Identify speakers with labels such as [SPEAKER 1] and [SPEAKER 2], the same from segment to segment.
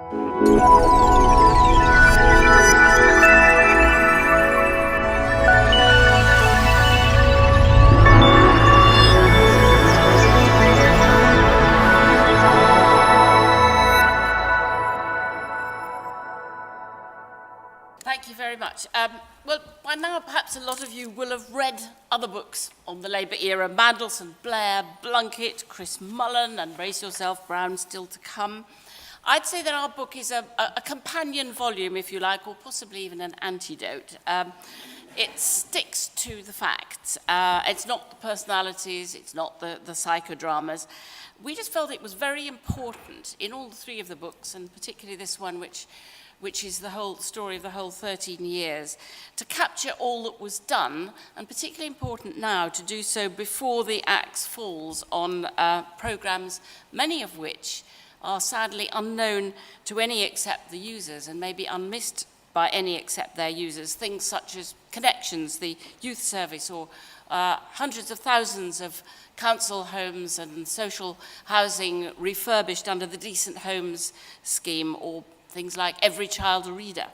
[SPEAKER 1] Thank you very much. Well, by now perhaps a lot of you will have read other books on the Labour era: Mandelson, Blair, Blunkett, Chris Mullen, and brace yourself, Brown still to come. I'd say that our book is a companion volume, if you like, or possibly even an antidote. It sticks to the facts. It's not the personalities, it's not the psychodramas. We just felt it was very important in all three of the books, and particularly this one, which is the whole story of the whole 13 years, to capture all that was done, and particularly important now to do so before the axe falls on programmes, many of which are sadly unknown to any except the users, and maybe unmissed by any except their users. Things such as Connections, the youth service, or hundreds of thousands of council homes and social housing refurbished under the Decent Homes scheme, or things like Every Child a Reader.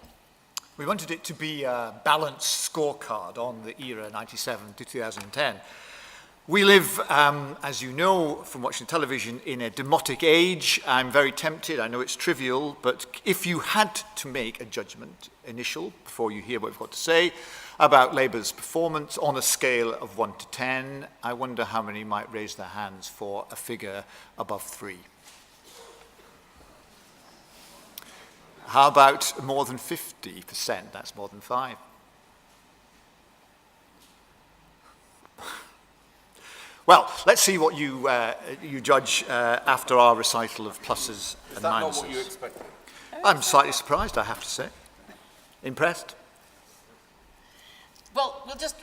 [SPEAKER 2] We wanted it to be a balanced scorecard on the era 97 to 2010. We live, as you know from watching television, in a demotic age. I'm very tempted, I know it's trivial, but if you had to make a judgment initial, before you hear what we've got to say, about Labour's performance on a scale of 1 to 10, I wonder how many might raise their hands for a figure above 3. How about more than 50%? That's more than 5. Well, let's see what you judge after our recital of pluses and minuses.
[SPEAKER 3] Is that not what you expected?
[SPEAKER 2] I'm slightly surprised, I have to say. Impressed?
[SPEAKER 1] Well, we'll just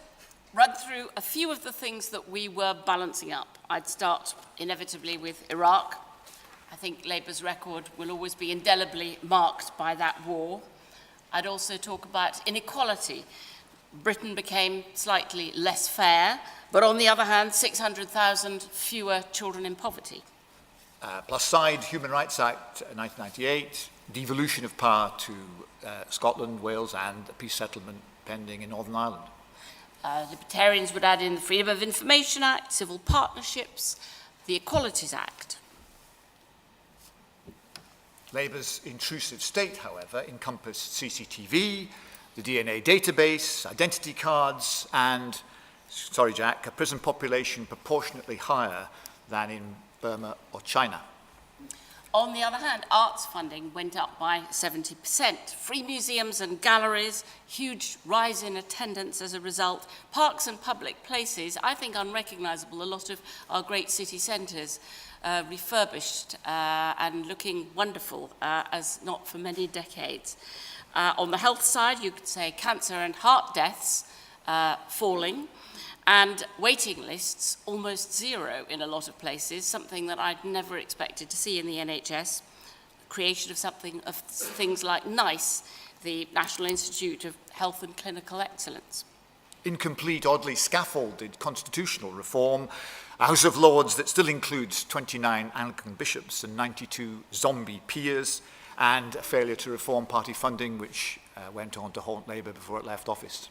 [SPEAKER 1] run through a few of the things that we were balancing up. I'd start inevitably with Iraq. I think Labour's record will always be indelibly marked by that war. I'd also talk about inequality. Britain became slightly less fair, but on the other hand, 600,000 fewer children in poverty.
[SPEAKER 2] Plus side, Human Rights Act 1998, devolution of power to Scotland, Wales, and a peace settlement pending in Northern Ireland.
[SPEAKER 1] Libertarians would add in the Freedom of Information Act, civil partnerships, the Equalities Act.
[SPEAKER 2] Labour's intrusive state, however, encompassed CCTV, the DNA database, identity cards, and, sorry Jack, a prison population proportionately higher than in Burma or China.
[SPEAKER 1] On the other hand, arts funding went up by 70%. Free museums and galleries, huge rise in attendance as a result. Parks and public places, I think unrecognisable. A lot of our great city centres refurbished and looking wonderful as not for many decades. On the health side, you could say cancer and heart deaths falling, and waiting lists almost zero in a lot of places, something that I'd never expected to see in the NHS. Creation of things like NICE, the National Institute of Health and Clinical Excellence.
[SPEAKER 2] Incomplete, oddly scaffolded constitutional reform, a House of Lords that still includes 29 Anglican bishops and 92 zombie peers, and a failure to reform party funding, which went on to haunt Labour before it left office.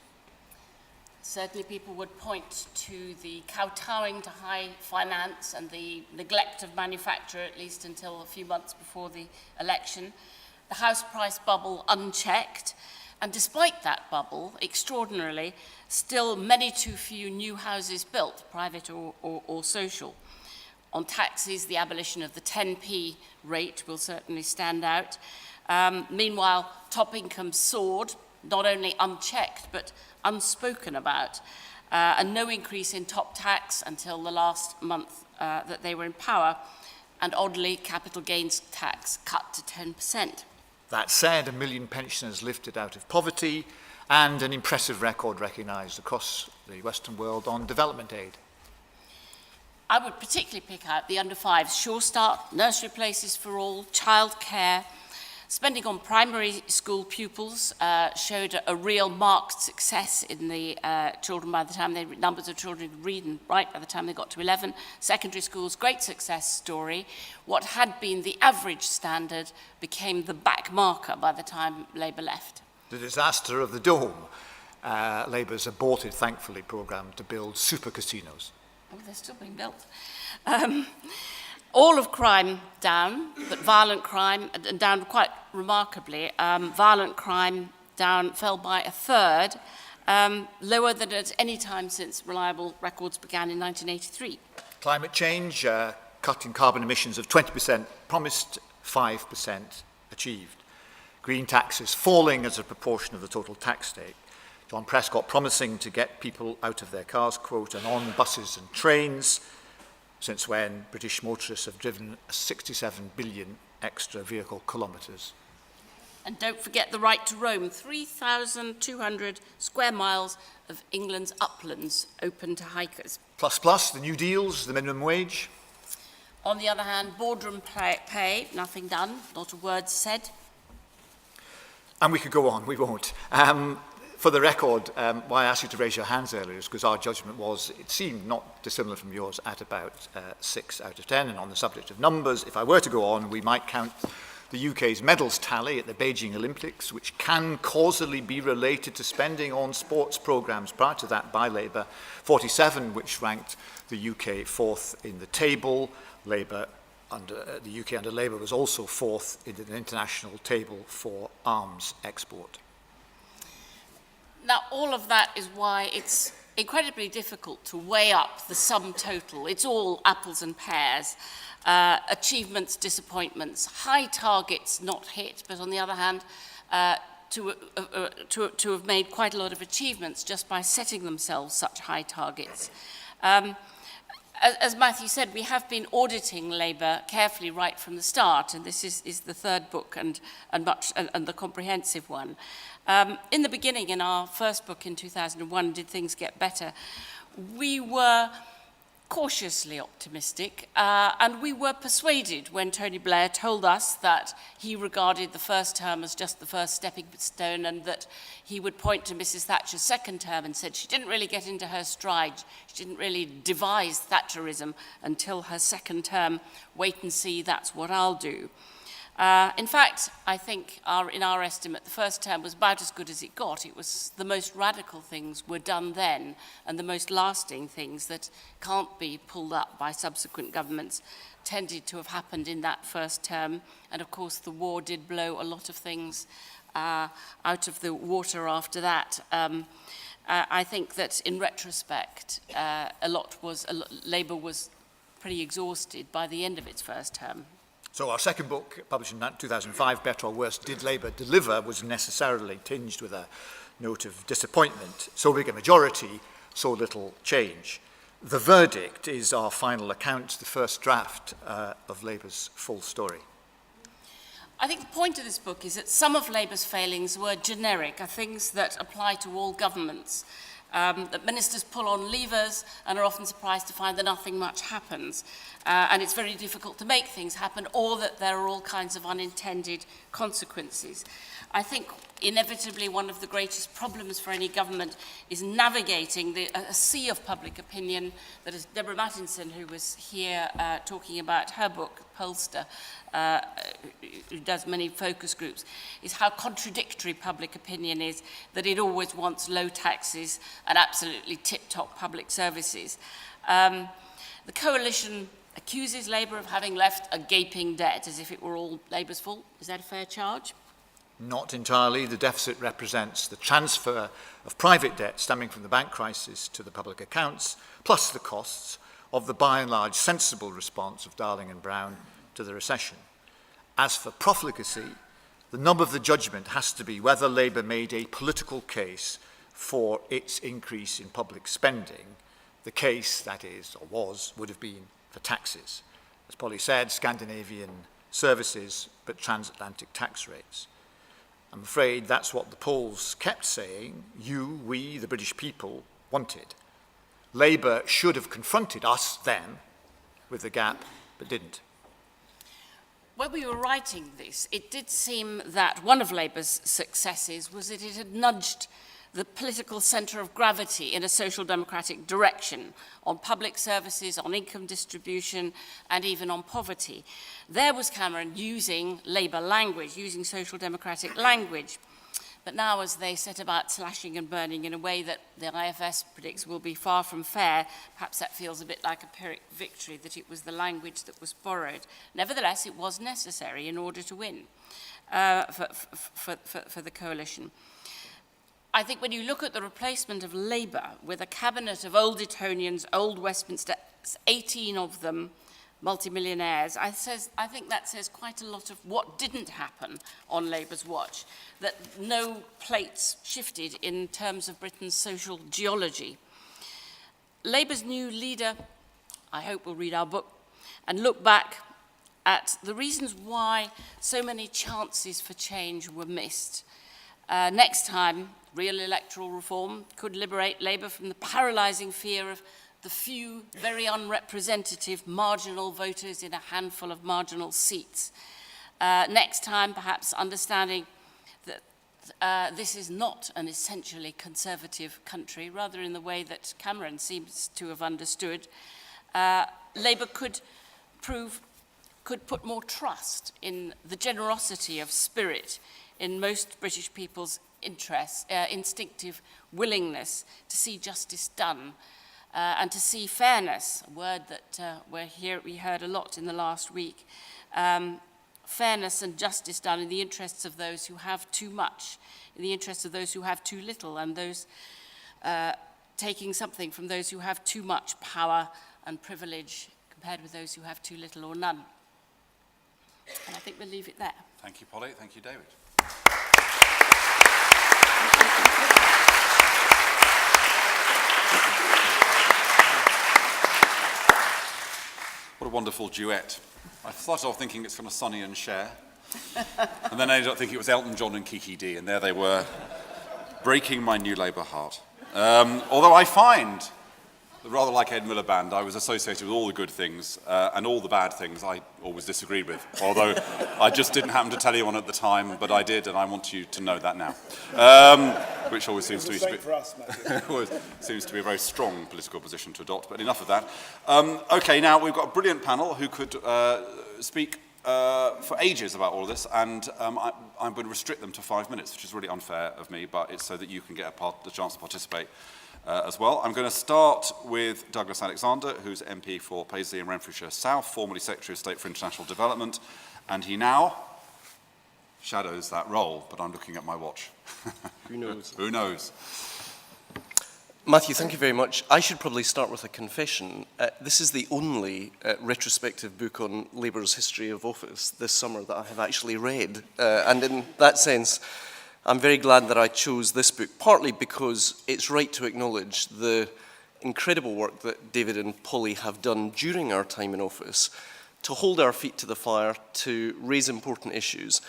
[SPEAKER 1] Certainly people would point to the kowtowing to high finance and the neglect of manufacture, at least until a few months before the election. The house price bubble unchecked, and despite that bubble, extraordinarily, still many too few new houses built, private or social. On taxes, the abolition of the 10p rate will certainly stand out. Meanwhile, top income soared, not only unchecked, but unspoken about, and no increase in top tax until the last month that they were in power, and oddly, capital gains tax cut to 10%.
[SPEAKER 2] That said, 1 million pensioners lifted out of poverty, and an impressive record recognised across the Western world on development aid.
[SPEAKER 1] I would particularly pick out the under-5s, Sure Start, nursery places for all, childcare, Spending on primary school pupils showed a real marked success in the children by the time numbers of children could read and write by the time they got to 11. Secondary schools, great success story. What had been the average standard became the back marker by the time Labour left.
[SPEAKER 2] The disaster of the Dome. Labour's aborted, thankfully, programme to build super casinos.
[SPEAKER 1] Oh, they're still being built. All of crime down, but violent crime down quite remarkably. Violent crime fell by a third, lower than at any time since reliable records began in 1983.
[SPEAKER 2] Climate change, cutting carbon emissions of 20% promised, 5% achieved. Green taxes falling as a proportion of the total tax stake. John Prescott promising to get people out of their cars, quote, and on buses and trains, since when British motorists have driven 67 billion extra vehicle kilometres.
[SPEAKER 1] And don't forget the right to roam, 3,200 square miles of England's uplands open to hikers.
[SPEAKER 2] Plus, the New Deals, the minimum wage.
[SPEAKER 1] On the other hand, boardroom pay, nothing done, not a word said.
[SPEAKER 2] And we could go on, we won't. For the record, why I asked you to raise your hands earlier is because our judgment was, it seemed not dissimilar from yours, at about 6 out of 10. And on the subject of numbers, if I were to go on, we might count the UK's medals tally at the Beijing Olympics, which can causally be related to spending on sports programmes prior to that by Labour. 47, which ranked the UK fourth in the table. Labour the UK under Labour was also fourth in the international table for arms export.
[SPEAKER 1] Now, all of that is why it's incredibly difficult to weigh up the sum total. It's all apples and pears, achievements, disappointments, high targets not hit, but on the other hand, to have made quite a lot of achievements just by setting themselves such high targets. As Matthew said, we have been auditing Labour carefully right from the start, and this is the third book and the comprehensive one. In the beginning, in our first book in 2001, Did Things Get Better?, we were cautiously optimistic, and we were persuaded when Tony Blair told us that he regarded the first term as just the first stepping stone, and that he would point to Mrs. Thatcher's second term and said she didn't really get into her stride, she didn't really devise Thatcherism until her second term. Wait and see, that's what I'll do. In fact, I think in our estimate, the first term was about as good as it got. It was the most radical things were done then, and the most lasting things that can't be pulled up by subsequent governments tended to have happened in that first term. And of course, the war did blow a lot of things out of the water after that. I think that in retrospect, Labour was pretty exhausted by the end of its first term.
[SPEAKER 2] So our second book, published in 2005, Better or Worse, Did Labour Deliver?, was necessarily tinged with a note of disappointment. So big a majority, so little change. The verdict is our final account, the first draft of Labour's full story.
[SPEAKER 1] I think the point of this book is that some of Labour's failings were generic, are things that apply to all governments. That ministers pull on levers and are often surprised to find that nothing much happens. And it's very difficult to make things happen, or that there are all kinds of unintended consequences. I think inevitably one of the greatest problems for any government is navigating a sea of public opinion that, as Deborah Mattinson, who was here talking about her book, Pollster, who does many focus groups, is how contradictory public opinion is, that it always wants low taxes and absolutely tip-top public services. The coalition accuses Labour of having left a gaping debt, as if it were all Labour's fault. Is that a fair charge?
[SPEAKER 2] Not entirely. The deficit represents the transfer of private debt stemming from the bank crisis to the public accounts, plus the costs of the by and large sensible response of Darling and Brown to the recession. As for profligacy, the nub of the judgment has to be whether Labour made a political case for its increase in public spending. The case, that is, or was, would have been for taxes. As Polly said, Scandinavian services, but transatlantic tax rates. I'm afraid that's what the polls kept saying, we, the British people, wanted. Labour should have confronted us, them, with the gap, but didn't.
[SPEAKER 1] when we were writing this, it did seem that one of Labour's successes was that it had nudged the political centre of gravity in a social democratic direction on public services, on income distribution, and even on poverty. There was Cameron using Labour language, using social democratic language. But now, as they set about slashing and burning in a way that the IFS predicts will be far from fair, perhaps that feels a bit like a Pyrrhic victory, that it was the language that was borrowed. Nevertheless, it was necessary in order to win for the coalition. I think when you look at the replacement of Labour with a cabinet of old Etonians, old Westminster, 18 of them multimillionaires, I think that says quite a lot of what didn't happen on Labour's watch, that no plates shifted in terms of Britain's social geology. Labour's new leader, I hope, will read our book and look back at the reasons why so many chances for change were missed. Next time, real electoral reform could liberate Labour from the paralysing fear of the few, very unrepresentative marginal voters in a handful of marginal seats. Next time, perhaps understanding that this is not an essentially conservative country, rather in the way that Cameron seems to have understood, Labour could put more trust in the generosity of spirit in most British people's interests, instinctive willingness to see justice done, and to see fairness, a word that we heard a lot in the last week, fairness and justice done in the interests of those who have too much, in the interests of those who have too little, and those taking something from those who have too much power and privilege compared with those who have too little or none. And I think we'll leave it there.
[SPEAKER 3] Thank you, Polly. Thank you, David. What a wonderful duet. I started off thinking it's from a Sonny and Cher, and then I ended up thinking it was Elton John and Kiki D, and there they were, breaking my New Labour heart. Although I find, rather like Ed Miliband, I was associated with all the good things, and all the bad things I always disagreed with, although I just didn't happen to tell anyone at the time, but I did, and I want you to know that now. Which always seems to be
[SPEAKER 4] for us,
[SPEAKER 3] seems to be a very strong political position to adopt, but enough of that. Okay, now we've got a brilliant panel who could speak for ages about all of this, and I'm going to restrict them to 5 minutes, which is really unfair of me, but it's so that you can get the chance to participate as well. I'm going to start with Douglas Alexander, who's MP for Paisley and Renfrewshire South, formerly Secretary of State for International Development, and he now shadows that role, but I'm looking at my watch.
[SPEAKER 5] Who knows?
[SPEAKER 3] Who knows?
[SPEAKER 5] Matthew, thank you very much. I should probably start with a confession. This is the only retrospective book on Labour's history of office this summer that I have actually read. And in that sense, I'm very glad that I chose this book, partly because it's right to acknowledge the incredible work that David and Polly have done during our time in office to hold our feet to the fire, to raise important issues.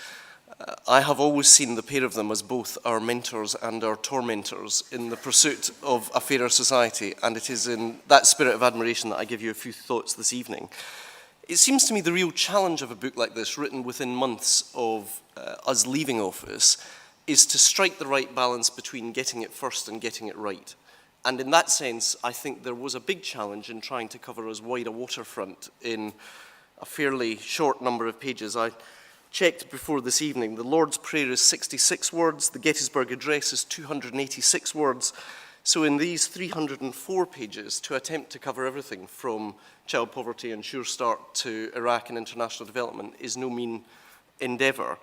[SPEAKER 5] I have always seen the pair of them as both our mentors and our tormentors in the pursuit of a fairer society, and it is in that spirit of admiration that I give you a few thoughts this evening. It seems to me the real challenge of a book like this, written within months of us leaving office, is to strike the right balance between getting it first and getting it right. And in that sense, I think there was a big challenge in trying to cover as wide a waterfront in a fairly short number of pages. I checked before this evening. The Lord's Prayer is 66 words. The Gettysburg Address is 286 words. So in these 304 pages, to attempt to cover everything from child poverty and Sure Start to Iraq and international development is no mean endeavour.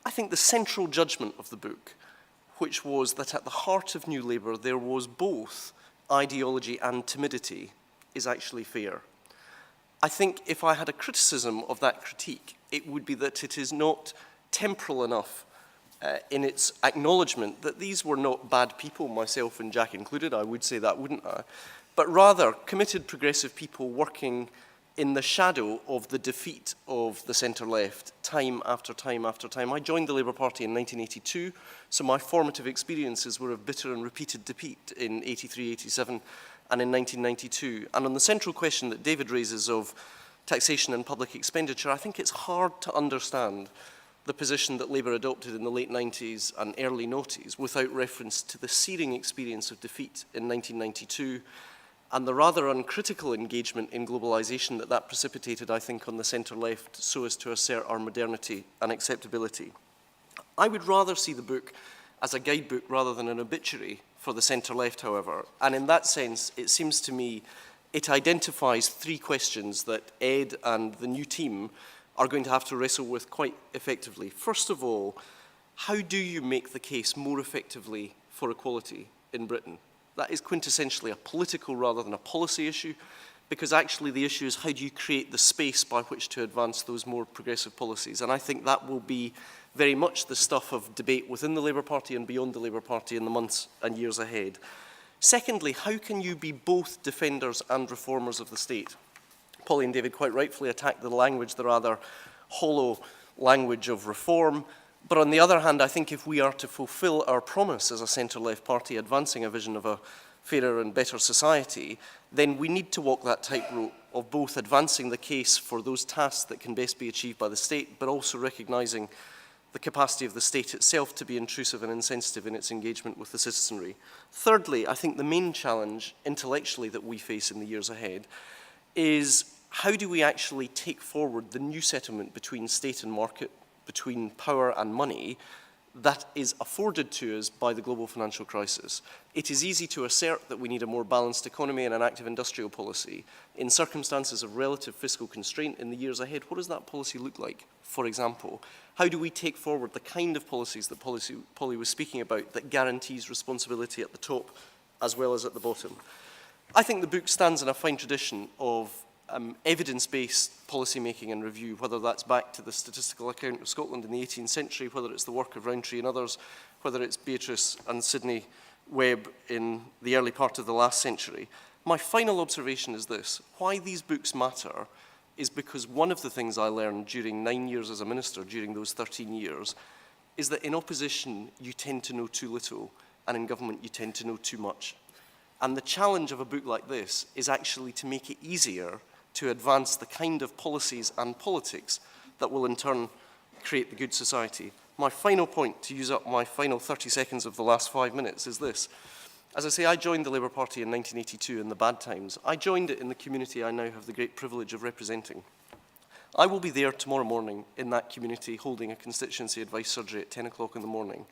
[SPEAKER 5] I think the central judgment of the book, which was that at the heart of New Labour there was both ideology and timidity, is actually fair. I think if I had a criticism of that critique, it would be that it is not temporal enough in its acknowledgement that these were not bad people, myself and Jack included, I would say that, wouldn't I? But rather committed progressive people working in the shadow of the defeat of the centre-left time after time after time. I joined the Labour Party in 1982, so my formative experiences were of bitter and repeated defeat in 83, 87, and in 1992. And on the central question that David raises of taxation and public expenditure, I think it's hard to understand the position that Labour adopted in the late 90s and early noughties without reference to the searing experience of defeat in 1992 and the rather uncritical engagement in globalisation that that precipitated, I think, on the centre-left so as to assert our modernity and acceptability. I would rather see the book as a guidebook rather than an obituary for the centre-left, however, and in that sense, it seems to me it identifies three questions that Ed and the new team are going to have to wrestle with quite effectively. First of all, how do you make the case more effectively for equality in Britain? That is quintessentially a political rather than a policy issue, because actually the issue is how do you create the space by which to advance those more progressive policies? And I think that will be very much the stuff of debate within the Labour Party and beyond the Labour Party in the months and years ahead. Secondly, how can you be both defenders and reformers of the state? Polly and David quite rightfully attacked the language, the rather hollow language of reform. But on the other hand, I think if we are to fulfil our promise as a centre-left party advancing a vision of a fairer and better society, then we need to walk that tightrope of both advancing the case for those tasks that can best be achieved by the state, but also recognising the capacity of the state itself to be intrusive and insensitive in its engagement with the citizenry. Thirdly, I think the main challenge intellectually that we face in the years ahead is how do we actually take forward the new settlement between state and market, between power and money, that is afforded to us by the global financial crisis. It is easy to assert that we need a more balanced economy and an active industrial policy. In circumstances of relative fiscal constraint in the years ahead, what does that policy look like? For example, how do we take forward the kind of policies that Polly was speaking about that guarantees responsibility at the top as well as at the bottom? I think the book stands in a fine tradition of evidence-based policy-making and review, whether that's back to the statistical account of Scotland in the 18th century, whether it's the work of Rowntree and others, whether it's Beatrice and Sidney Webb in the early part of the last century. My final observation is this: why these books matter is because one of the things I learned during 9 years as a minister, during those 13 years, is that in opposition you tend to know too little, and in government you tend to know too much. And the challenge of a book like this is actually to make it easier to advance the kind of policies and politics that will in turn create the good society. My final point, to use up my final 30 seconds of the last 5 minutes, is this. As I say, I joined the Labour Party in 1982 in the bad times. I joined it in the community I now have the great privilege of representing. I will be there tomorrow morning in that community holding a constituency advice surgery at 10 o'clock in the morning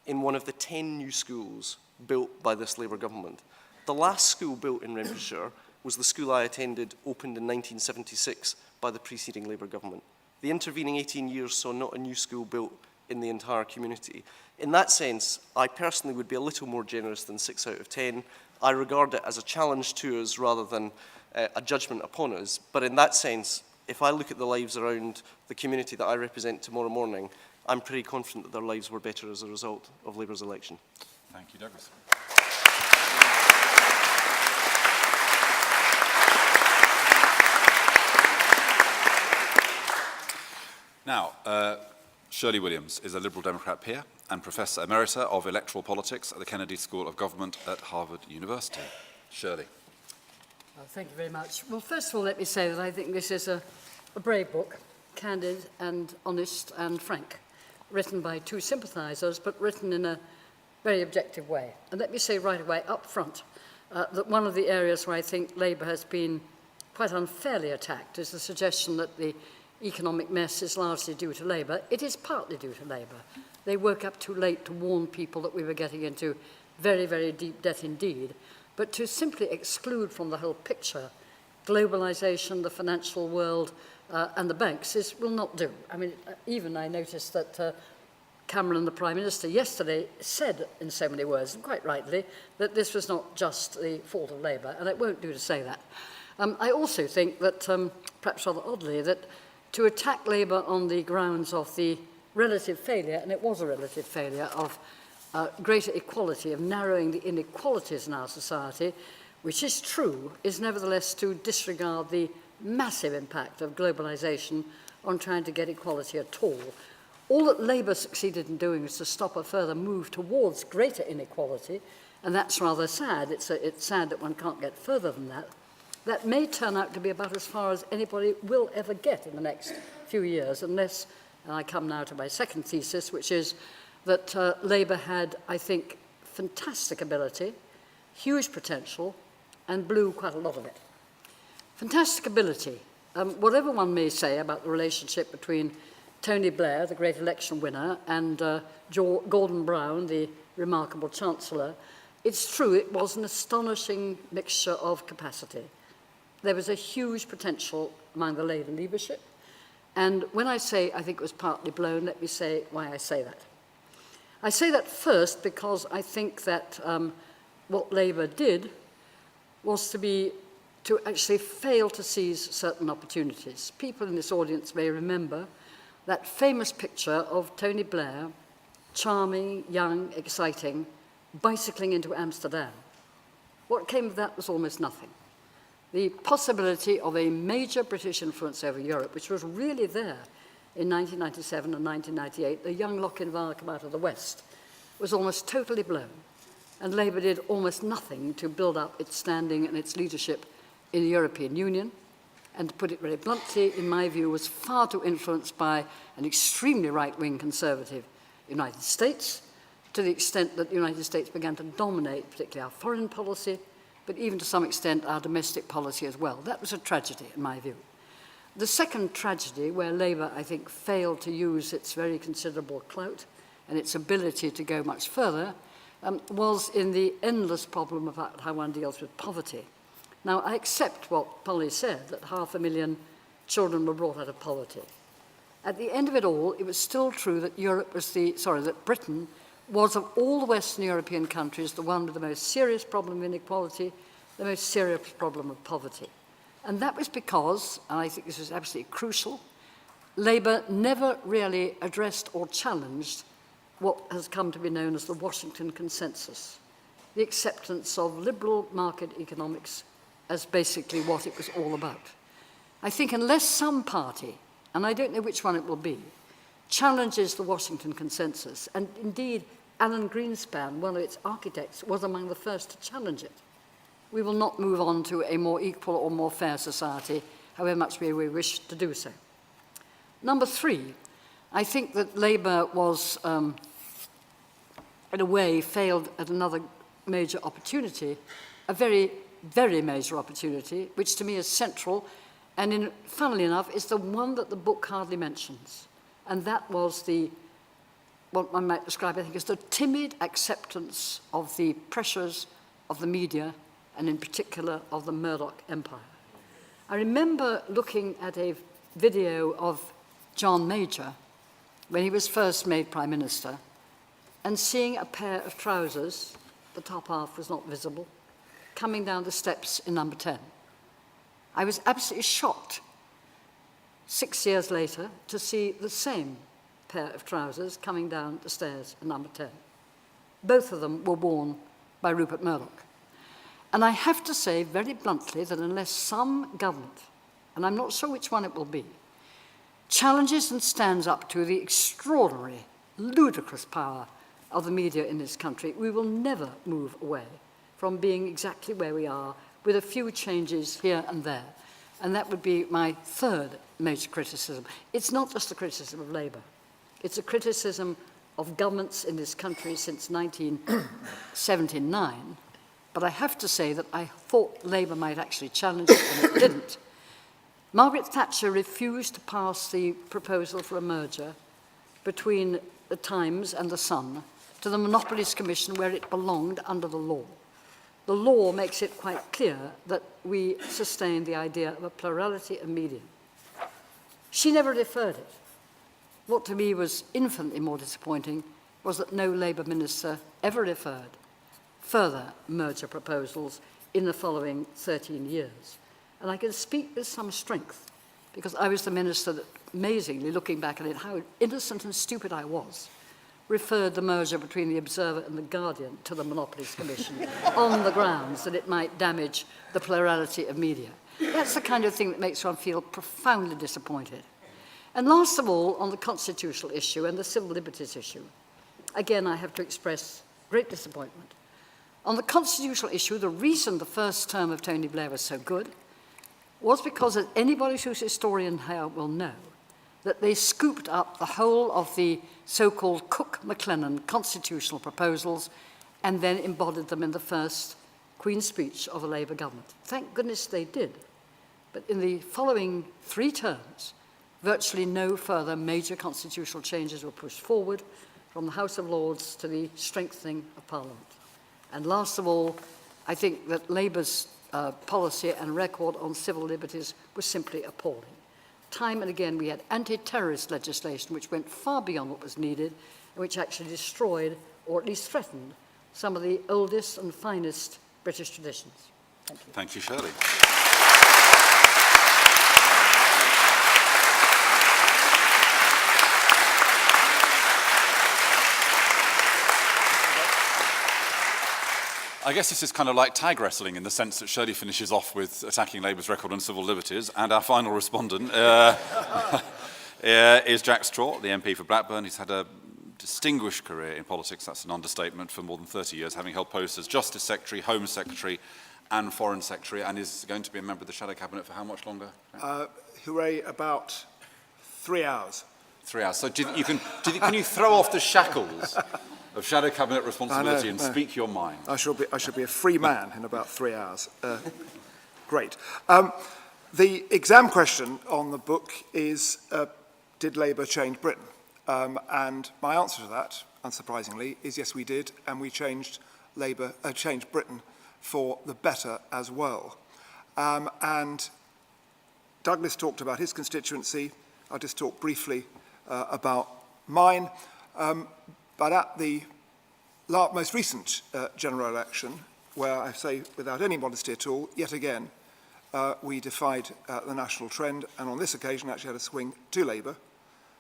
[SPEAKER 5] in one of the 10 new schools built by this Labour government. The last school built in Renfrewshire was the school I attended, opened in 1976 by the preceding Labour government. The intervening 18 years saw not a new school built in the entire community. In that sense, I personally would be a little more generous than 6 out of 10. I regard it as a challenge to us rather than a judgment upon us. But in that sense, if I look at the lives around the community that I represent tomorrow morning, I'm pretty confident that their lives were better as a result of Labour's election.
[SPEAKER 3] Thank you, Douglas. Now, Shirley Williams is a Liberal Democrat peer and Professor Emerita of Electoral Politics at the Kennedy School of Government at Harvard University. Shirley.
[SPEAKER 4] Well, thank you very much. Well, first of all, let me say that I think this is a brave book, candid and honest and frank, written by two sympathisers, but written in a very objective way. And let me say right away up front that one of the areas where I think Labour has been quite unfairly attacked is the suggestion that the economic mess is largely due to Labour. It is partly due to Labour. They woke up too late to warn people that we were getting into very, very deep debt indeed. But to simply exclude from the whole picture globalisation, the financial world, and the banks will not do. I mean, even I noticed that Cameron, the Prime Minister, yesterday said in so many words, and quite rightly, that this was not just the fault of Labour, and it won't do to say that. I also think that, perhaps rather oddly, that to attack Labour on the grounds of the relative failure, and it was a relative failure, of greater equality, of narrowing the inequalities in our society, which is true, is nevertheless to disregard the massive impact of globalisation on trying to get equality at all. All that Labour succeeded in doing is to stop a further move towards greater inequality, and that's rather sad. It's sad that one can't get further than that. that may turn out to be about as far as anybody will ever get in the next few years, unless, and I come now to my second thesis, which is that Labour had, I think, fantastic ability, huge potential, and blew quite a lot of it. Fantastic ability. Whatever one may say about the relationship between Tony Blair, the great election winner, and Gordon Brown, the remarkable Chancellor, it's true, it was an astonishing mixture of capacity. There was a huge potential among the Labour leadership. And when I say I think it was partly blown, let me say why I say that. I say that first because I think that what Labour did was to actually fail to seize certain opportunities. People in this audience may remember that famous picture of Tony Blair, charming, young, exciting, bicycling into Amsterdam. What came of that was almost nothing. The possibility of a major British influence over Europe, which was really there in 1997 and 1998, the young Lochinvar come out of the West, was almost totally blown. And Labour did almost nothing to build up its standing and its leadership in the European Union. And to put it very bluntly, in my view, was far too influenced by an extremely right-wing conservative United States, to the extent that the United States began to dominate, particularly our foreign policy, but even to some extent our domestic policy as well. That was a tragedy, in my view. The second tragedy, where Labour, I think, failed to use its very considerable clout and its ability to go much further, was in the endless problem about how one deals with poverty. Now, I accept what Polly said, that 500,000 children were brought out of poverty. At the end of it all, it was still true that that Britain was, of all the Western European countries, the one with the most serious problem of inequality, the most serious problem of poverty. And that was because, and I think this is absolutely crucial, Labour never really addressed or challenged what has come to be known as the Washington Consensus, the acceptance of liberal market economics as basically what it was all about. I think unless some party, and I don't know which one it will be, challenges the Washington Consensus, and indeed Alan Greenspan, one of its architects, was among the first to challenge it, we will not move on to a more equal or more fair society, however much we wish to do so. Number three, I think that Labour was, in a way, failed at another major opportunity, a very, very major opportunity, which to me is central, and funnily enough, is the one that the book hardly mentions. And that was what one might describe, I think, as the timid acceptance of the pressures of the media, and in particular of the Murdoch empire. I remember looking at a video of John Major when he was first made Prime Minister, and seeing a pair of trousers, the top half was not visible, coming down the steps in number 10. I was absolutely shocked 6 years later to see the same pair of trousers coming down the stairs in number 10. Both of them were worn by Rupert Murdoch. And I have to say very bluntly that unless some government, and I'm not sure which one it will be, challenges and stands up to the extraordinary, ludicrous power of the media in this country, we will never move away from being exactly where we are, with a few changes here and there. And that would be my third major criticism. It's not just a criticism of Labour. It's a criticism of governments in this country since 1979. But I have to say that I thought Labour might actually challenge it, and it didn't. Margaret Thatcher refused to pass the proposal for a merger between the Times and the Sun to the Monopolies Commission, where it belonged under the law. The law makes it quite clear that we sustain the idea of a plurality of media. She never deferred it. What to me was infinitely more disappointing was that no Labour minister ever referred further merger proposals in the following 13 years. And I can speak with some strength, because I was the minister that, amazingly, looking back at it, how innocent and stupid I was, referred the merger between the Observer and the Guardian to the Monopolies Commission on the grounds that it might damage the plurality of media. That's the kind of thing that makes one feel profoundly disappointed. And last of all, on the constitutional issue and the civil liberties issue, again, I have to express great disappointment. On the constitutional issue, the reason the first term of Tony Blair was so good was because, as anybody who's a historian here will know, that they scooped up the whole of the so-called Cook-McLennan constitutional proposals and then embodied them in the first Queen's speech of a Labour government. Thank goodness they did. But in the following 3 terms, virtually no further major constitutional changes were pushed forward, from the House of Lords to the strengthening of Parliament. And last of all, I think that Labour's policy and record on civil liberties was simply appalling. Time and again, we had anti-terrorist legislation which went far beyond what was needed and which actually destroyed, or at least threatened, some of the oldest and finest British traditions. Thank you.
[SPEAKER 3] Thank you, Shirley. I guess this is kind of like tag wrestling in the sense that Shirley finishes off with attacking Labour's record on civil liberties, and our final respondent is Jack Straw, the MP for Blackburn. He's had a distinguished career in politics, that's an understatement, for more than 30 years, having held posts as Justice Secretary, Home Secretary and Foreign Secretary, and is going to be a member of the Shadow Cabinet for how much longer?
[SPEAKER 6] Hooray, about 3 hours.
[SPEAKER 3] 3 hours. So can you throw off the shackles of Shadow Cabinet responsibility and speak your mind?
[SPEAKER 6] I shall be a free man in about 3 hours. Great. The exam question on the book is, did Labour change Britain? And my answer to that, unsurprisingly, is yes, we did, and we changed Britain for the better as well. And Douglas talked about his constituency. I'll just talk briefly about mine. But at the most recent general election, where I say without any modesty at all, yet again, we defied the national trend, and on this occasion actually had a swing to Labour,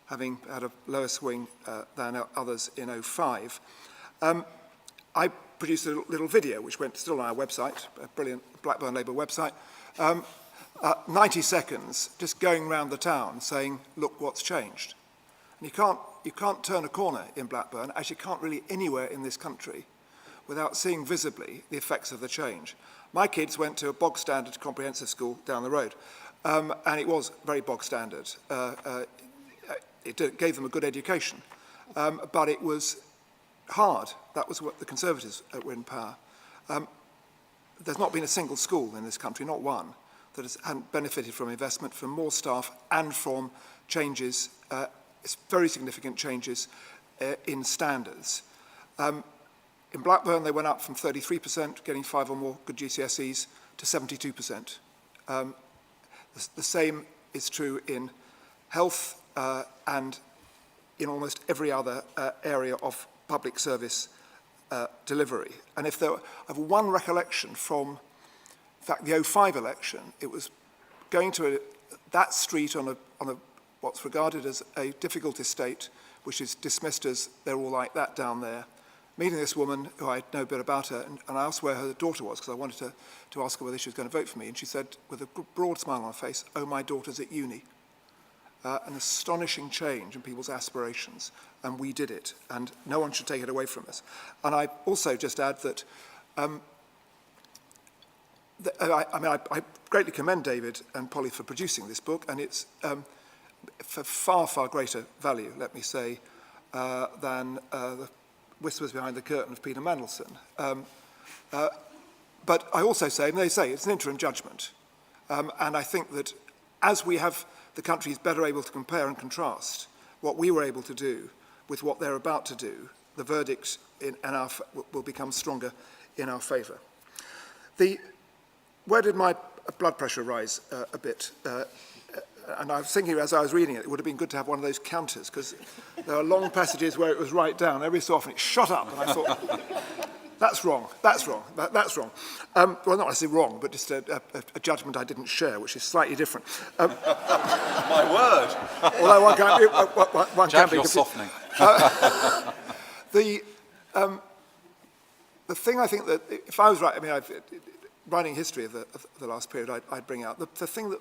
[SPEAKER 6] having had a lower swing than others in 2005. I produced a little video, which went still on our website, a brilliant Blackburn Labour website, 90 seconds, just going around the town saying, look what's changed. And you can't turn a corner in Blackburn, as you can't really anywhere in this country, without seeing visibly the effects of the change. My kids went to a bog standard comprehensive school down the road, and it was very bog standard. It gave them a good education, but it was hard. That was what the Conservatives were in power. There's not been a single school in this country, not one, that hadn't benefited from investment, from more staff, and from changes, very significant changes in standards. In Blackburn, they went up from 33%, getting 5 or more good GCSEs, to 72%. The same is true in health and in almost every other area of public service delivery. And if I have one recollection from, in fact, the 2005 election, it was going to that street on a what's regarded as a difficult estate, which is dismissed as they're all like that down there, meeting this woman who I know a bit about her, and I asked where her daughter was, because I wanted to ask her whether she was going to vote for me, and she said, with a broad smile on her face, oh, my daughter's at uni. An astonishing change in people's aspirations, and we did it, and no one should take it away from us. And I also just add that I greatly commend David and Polly for producing this book, and it's for far, far greater value, let me say, than the Whispers Behind the Curtain of Peter Mandelson. But I also say, and they say, it's an interim judgment. And I think that as we have the country is better able to compare and contrast what we were able to do with what they're about to do, the verdict will become stronger in our favour. Where did my blood pressure rise a bit? And I was thinking as I was reading it, it would have been good to have one of those counters, because there are long passages where it was right down. Every so often it shot up, and I thought, that's wrong, that's wrong, that's wrong. Well, not necessarily wrong, but just a judgment I didn't share, which is slightly different.
[SPEAKER 3] My word!
[SPEAKER 6] Although one
[SPEAKER 3] Jack,
[SPEAKER 6] can be
[SPEAKER 3] you're softening.
[SPEAKER 6] The thing I think that, if I was right, I mean, writing history of the last period, I'd bring out the thing that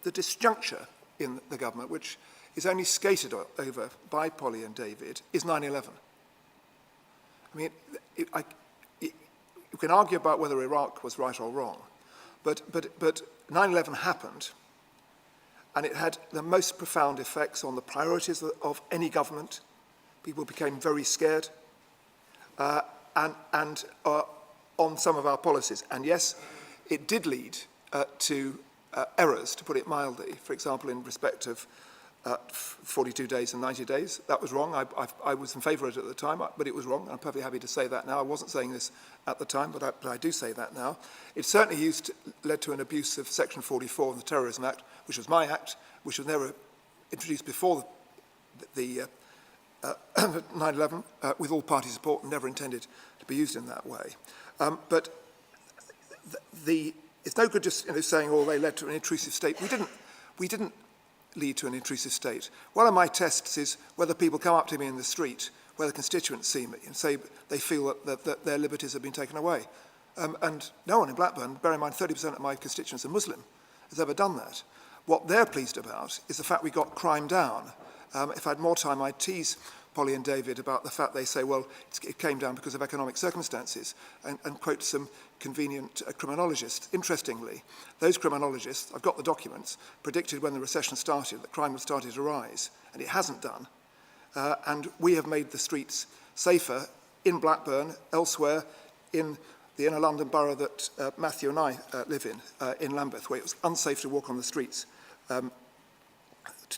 [SPEAKER 6] the disjuncture in the government, which is only skated over by Polly and David, is 9/11. I mean, you can argue about whether Iraq was right or wrong, But 9/11 happened, and it had the most profound effects on the priorities of any government. People became very scared, and on some of our policies. And yes, it did lead to errors, to put it mildly. For example, in respect of 42 days and 90 days. That was wrong. I was in favour of it at the time, but it was wrong. I'm perfectly happy to say that now. I wasn't saying this at the time, but I do say that now. It certainly led to an abuse of Section 44 of the Terrorism Act, which was my act, which was never introduced before the 9/11, with all party support, and never intended to be used in that way. But it's no good just saying, oh, they led to an intrusive state. We didn't lead to an intrusive state. One of my tests is whether people come up to me in the street, whether constituents see me and say they feel that their liberties have been taken away. And no one in Blackburn, bear in mind 30% of my constituents are Muslim, has ever done that. What they're pleased about is the fact we got crime down. If I had more time, I'd tease Polly and David about the fact they say, well, it came down because of economic circumstances, and quote some convenient criminologists. Interestingly, those criminologists, I've got the documents, predicted when the recession started that crime would start to rise, and it hasn't done. And we have made the streets safer in Blackburn, elsewhere, in the inner London borough that Matthew and I live in Lambeth, where it was unsafe to walk on the streets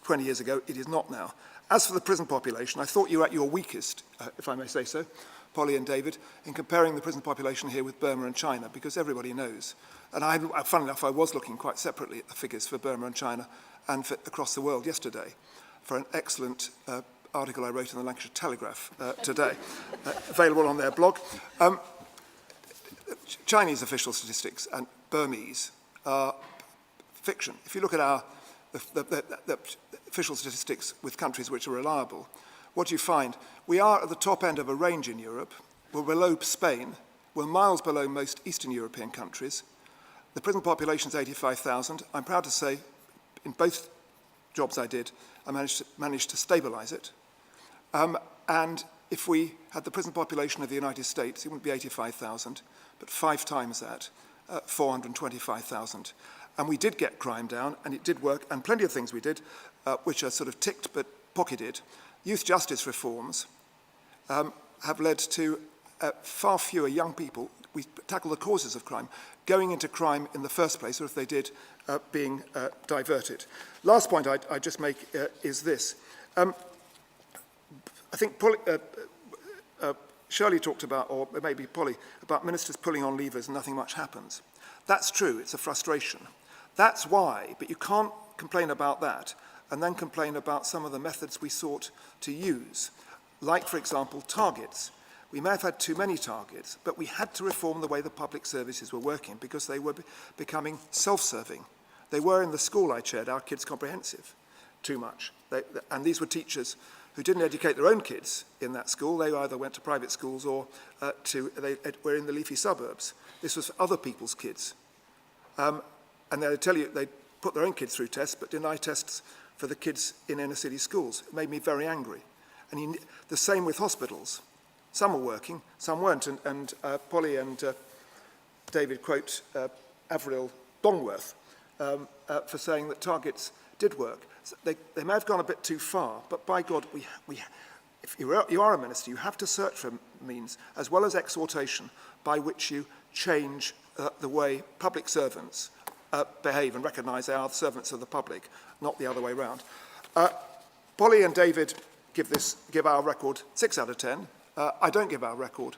[SPEAKER 6] 20 years ago. It is not now. As for the prison population, I thought you were at your weakest, if I may say so, Polly and David, in comparing the prison population here with Burma and China, because everybody knows. And funnily enough, I was looking quite separately at the figures for Burma and China and for across the world yesterday for an excellent article I wrote in the Lancashire Telegraph today, available on their blog. Chinese official statistics and Burmese are fiction. If you look at the official statistics with countries which are reliable, what do you find? We are at the top end of a range in Europe. We're below Spain. We're miles below most Eastern European countries. The prison population is 85,000. I'm proud to say, in both jobs I did, I managed to stabilise it. And if we had the prison population of the United States, it wouldn't be 85,000, but 5 times that, 425,000. And we did get crime down, and it did work, and plenty of things we did, which are sort of ticked but pocketed. Youth justice reforms have led to far fewer young people, we tackle the causes of crime, going into crime in the first place, or if they did, being diverted. Last point I just make is this. I think Shirley talked about, or maybe Polly, about ministers pulling on levers and nothing much happens. That's true, it's a frustration. That's why, but you can't complain about that and then complain about some of the methods we sought to use, like, for example, targets. We may have had too many targets, but we had to reform the way the public services were working because they were becoming self-serving. They were in the school I chaired, our Kids Comprehensive, too much. And these were teachers who didn't educate their own kids in that school. They either went to private schools or they were in the leafy suburbs. This was for other people's kids. And they'd tell you they'd put their own kids through tests, but deny tests for the kids in inner city schools. It made me very angry. And the same with hospitals. Some were working, some weren't. And Polly and David quote Avril Longworth for saying that targets did work. So they may have gone a bit too far, but by God, if you are a minister, you have to search for means, as well as exhortation, by which you change the way public servants behave and recognise they are the servants of the public, not the other way around. Polly and David give our record 6 out of 10. I don't give our record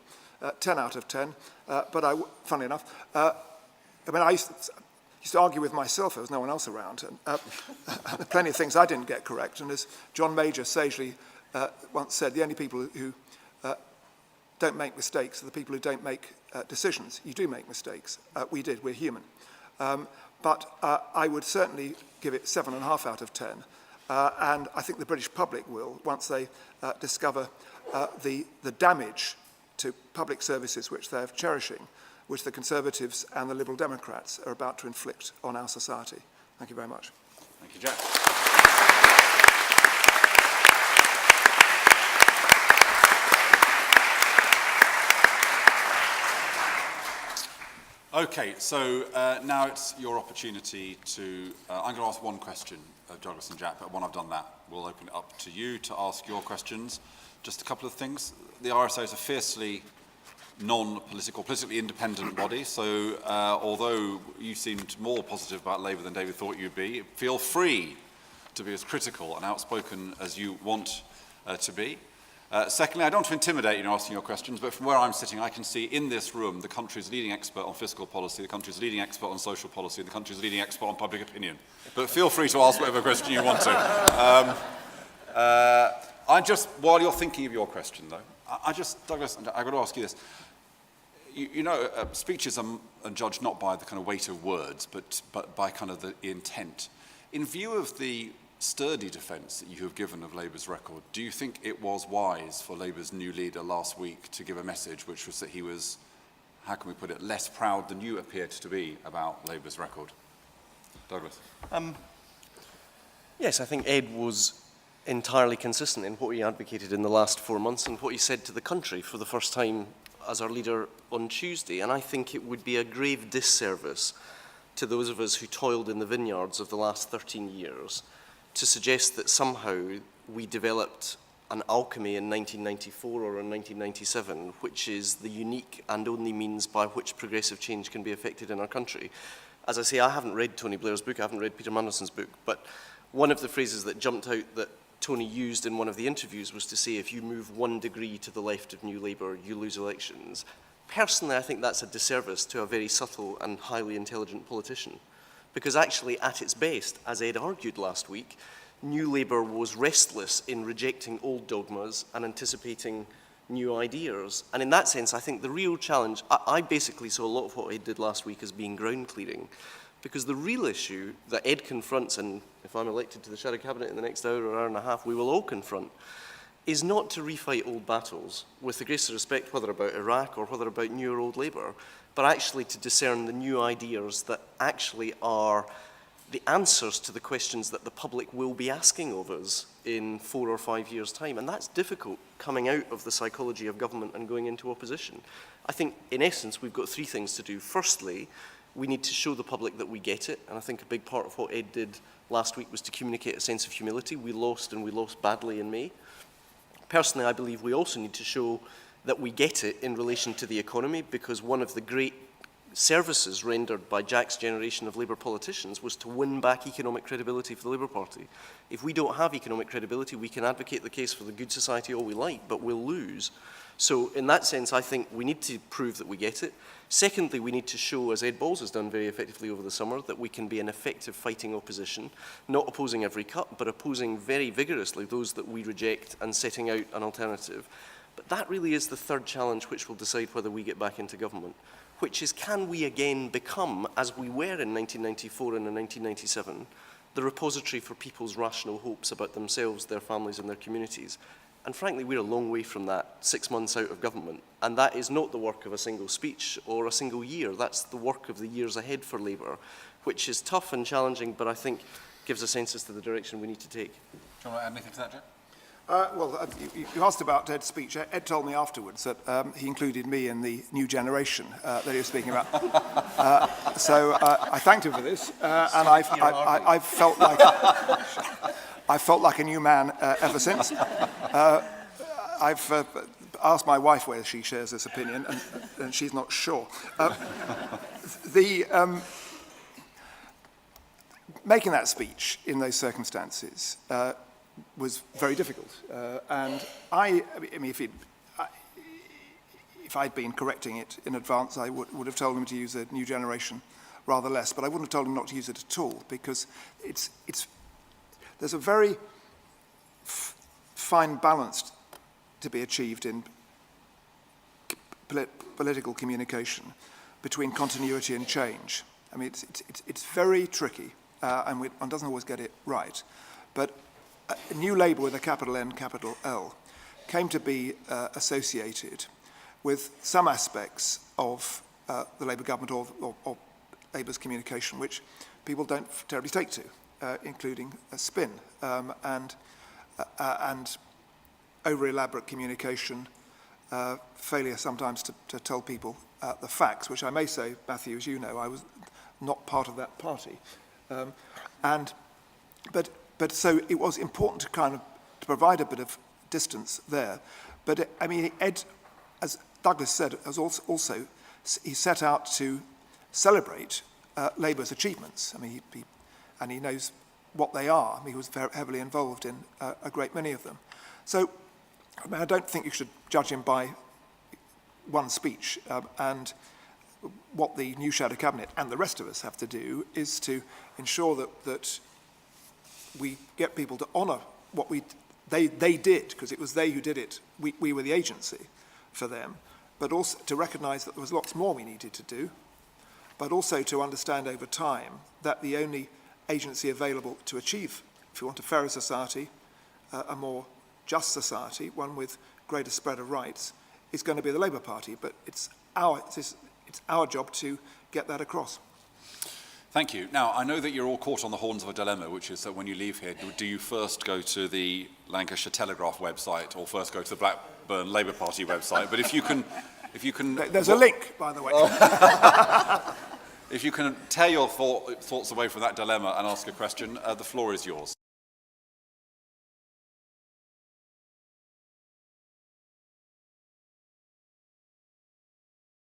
[SPEAKER 6] 10 out of 10, but funnily enough, I used to argue with myself. There was no one else around. And plenty of things I didn't get correct. And as John Major sagely once said, the only people who don't make mistakes are the people who don't make decisions. You do make mistakes. We did. We're human. But I would certainly give it 7.5 out of 10. And I think the British public will, once they discover the damage to public services which they are cherishing, which the Conservatives and the Liberal Democrats are about to inflict on our society. Thank you very much.
[SPEAKER 3] Thank you, Jack. Okay, so now it's your opportunity to... I'm going to ask one question of Douglas and Jack, but when I've done that, we'll open it up to you to ask your questions. Just a couple of things. The RSA is a fiercely non-political, politically independent body, so although you seemed more positive about Labour than David thought you'd be, feel free to be as critical and outspoken as you want to be. Secondly, I don't want to intimidate you in asking your questions, but from where I'm sitting, I can see in this room the country's leading expert on fiscal policy, the country's leading expert on social policy, the country's leading expert on public opinion. But feel free to ask whatever question you want to. While you're thinking of your question, though, Douglas, I've got to ask you this. You know, speeches are judged not by the kind of weight of words, but by kind of the intent. In view of the sturdy defence that you have given of Labour's record, do you think it was wise for Labour's new leader last week to give a message which was that he was, how can we put it, less proud than you appeared to be about Labour's record? Douglas?
[SPEAKER 5] Yes, I think Ed was entirely consistent in what he advocated in the last 4 months and what he said to the country for the first time as our leader on Tuesday. And I think it would be a grave disservice to those of us who toiled in the vineyards of the last 13 years to suggest that somehow we developed an alchemy in 1994 or in 1997, which is the unique and only means by which progressive change can be effected in our country. As I say, I haven't read Tony Blair's book, I haven't read Peter Mandelson's book, but one of the phrases that jumped out that Tony used in one of the interviews was to say, if you move 1 degree to the left of New Labour, you lose elections. Personally, I think that's a disservice to a very subtle and highly intelligent politician. Because actually, at its best, as Ed argued last week, New Labour was restless in rejecting old dogmas and anticipating new ideas. And in that sense, I think the real challenge, I basically saw a lot of what Ed did last week as being ground clearing. Because the real issue that Ed confronts, and if I'm elected to the Shadow Cabinet in the next hour or hour and a half, we will all confront, is not to refight old battles, with the greatest respect, whether about Iraq or whether about new or old Labour, but actually to discern the new ideas that actually are the answers to the questions that the public will be asking of us in 4 or 5 years' time. And that's difficult, coming out of the psychology of government and going into opposition. I think, in essence, we've got 3 things to do. Firstly, we need to show the public that we get it, and I think a big part of what Ed did last week was to communicate a sense of humility. We lost, and we lost badly in May. Personally, I believe we also need to show that we get it in relation to the economy, because one of the great services rendered by Jack's generation of Labour politicians was to win back economic credibility for the Labour Party. If we don't have economic credibility, we can advocate the case for the good society all we like, but we'll lose. So in that sense, I think we need to prove that we get it. Secondly, we need to show, as Ed Balls has done very effectively over the summer, that we can be an effective fighting opposition, not opposing every cut, but opposing very vigorously those that we reject and setting out an alternative. But that really is the third challenge which will decide whether we get back into government, which is, can we again become, as we were in 1994 and in 1997, the repository for people's rational hopes about themselves, their families and their communities? And frankly, we're a long way from that 6 months out of government. And that is not the work of a single speech or a single year. That's the work of the years ahead for Labour, which is tough and challenging, but I think gives a sense as to the direction we need to take.
[SPEAKER 3] Do you want to add anything to that, Jack?
[SPEAKER 6] You asked about Ed's speech. Ed told me afterwards that he included me in the new generation that he was speaking about. So I thanked him for this, and I've felt like I felt like a new man ever since. I've asked my wife whether she shares this opinion, and she's not sure. Making that speech in those circumstances was very difficult. And I mean, if I'd been correcting it in advance, I would have told him to use a new generation rather less, but I wouldn't have told him not to use it at all, because there's a very fine balance to be achieved in political communication between continuity and change. I mean, it's very tricky, and one doesn't always get it right. But New Labour with a capital N, capital L, came to be associated with some aspects of the Labour government or Labour's communication, which people don't terribly take to, including a spin and over-elaborate communication, failure sometimes to tell people the facts, which I may say, Matthew, as you know, I was not part of that party. But so it was important to kind of to provide a bit of distance there. But I mean, Ed, as Douglas said, has also he set out to celebrate Labour's achievements. I mean, and he knows what they are. I mean, he was very heavily involved in a great many of them. So I mean, I don't think you should judge him by one speech. And what the new Shadow Cabinet and the rest of us have to do is to ensure that we get people to honour what they did, because it was they who did it. We were the agency for them. But also to recognise that there was lots more we needed to do, but also to understand over time that the only agency available to achieve, if you want a fairer society, a more just society, one with greater spread of rights, is going to be the Labour Party. But it's our job to get that across.
[SPEAKER 3] Thank you. Now, I know that you're all caught on the horns of a dilemma, which is that when you leave here, do you first go to the Lancashire Telegraph website or first go to the Blackburn Labour Party website? But if you can...
[SPEAKER 6] There's a link, by the way.
[SPEAKER 3] If you can tear your thoughts away from that dilemma and ask a question, the floor is yours.